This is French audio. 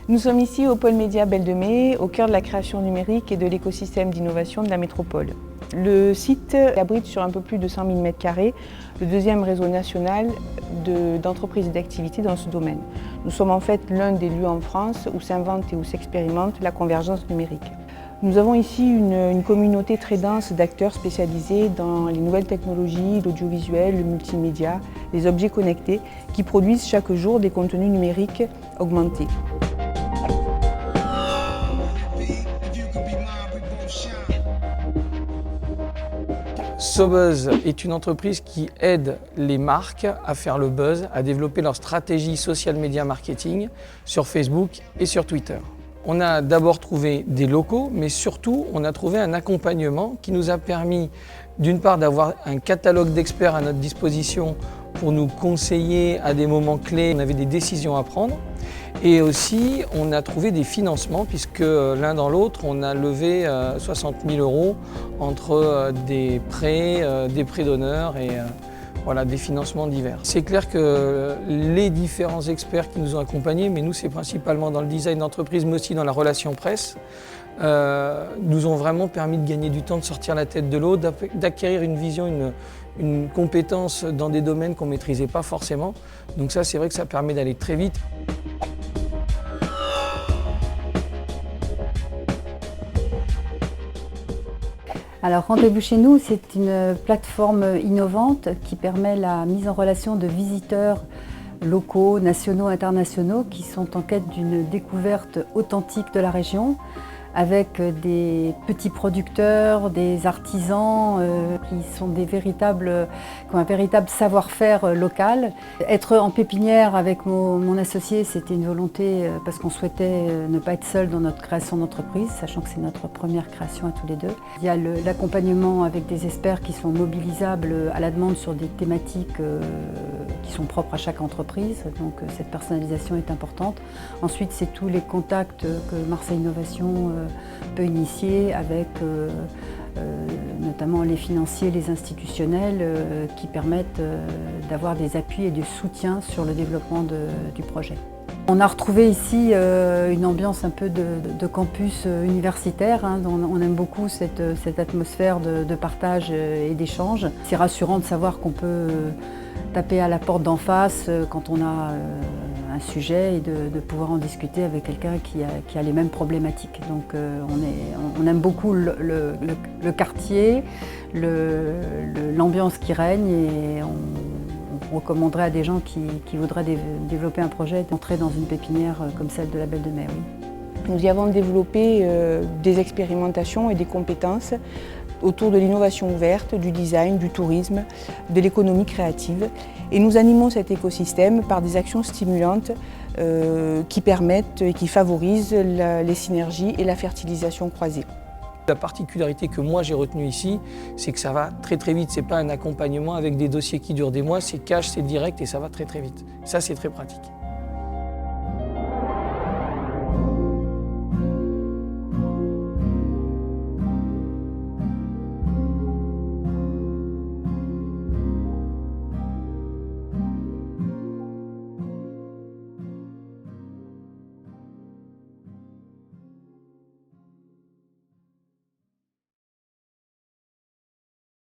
Nous sommes ici au pôle média Belle de Mai, au cœur de la création numérique et de l'écosystème d'innovation de la métropole. Le site abrite sur un peu plus de 100 000 m² le deuxième réseau national d'entreprises et d'activités dans ce domaine. Nous sommes en fait l'un des lieux en France où s'invente et où s'expérimente la convergence numérique. Nous avons ici une communauté très dense d'acteurs spécialisés dans les nouvelles technologies, l'audiovisuel, le multimédia, les objets connectés qui produisent chaque jour des contenus numériques augmentés. SoBuzz est une entreprise qui aide les marques à faire le buzz, à développer leur stratégie social media marketing sur Facebook et sur Twitter. On a d'abord trouvé des locaux, mais surtout on a trouvé un accompagnement qui nous a permis d'une part d'avoir un catalogue d'experts à notre disposition pour nous conseiller à des moments clés. On avait des décisions à prendre et aussi on a trouvé des financements puisque l'un dans l'autre on a levé 60 000 € entre des prêts d'honneur et voilà, des financements divers. C'est clair que les différents experts qui nous ont accompagnés, mais nous c'est principalement dans le design d'entreprise mais aussi dans la relation presse, nous ont vraiment permis de gagner du temps, de sortir la tête de l'eau, d'acquérir une vision, une compétence dans des domaines qu'on ne maîtrisait pas forcément. Donc ça, c'est vrai que ça permet d'aller très vite. Alors Rendez-vous chez nous, c'est une plateforme innovante qui permet la mise en relation de visiteurs locaux, nationaux, internationaux qui sont en quête d'une découverte authentique de la région, avec des petits producteurs, des artisans qui ont un véritable savoir-faire local. Être en pépinière avec mon associé, c'était une volonté parce qu'on souhaitait ne pas être seul dans notre création d'entreprise, sachant que c'est notre première création à tous les deux. Il y a l'accompagnement avec des experts qui sont mobilisables à la demande sur des thématiques qui sont propres à chaque entreprise, donc cette personnalisation est importante. Ensuite, c'est tous les contacts que Marseille Innovation peut initier avec notamment les financiers, les institutionnels qui permettent d'avoir des appuis et du soutien sur le développement du projet. On a retrouvé ici une ambiance un peu de campus universitaire, hein, on aime beaucoup cette atmosphère de partage et d'échange. C'est rassurant de savoir qu'on peut taper à la porte d'en face quand on a un sujet et de pouvoir en discuter avec quelqu'un qui a les mêmes problématiques. Donc on aime beaucoup le quartier, l'ambiance qui règne et on recommanderait à des gens qui voudraient développer un projet d'entrer dans une pépinière comme celle de la Belle de Mai. Oui. Nous y avons développé des expérimentations et des compétences autour de l'innovation ouverte, du design, du tourisme, de l'économie créative. Et nous animons cet écosystème par des actions stimulantes qui permettent et qui favorisent les synergies et la fertilisation croisée. La particularité que moi j'ai retenue ici, c'est que ça va très très vite. Ce n'est pas un accompagnement avec des dossiers qui durent des mois, c'est cash, c'est direct et ça va très très vite. Ça, c'est très pratique.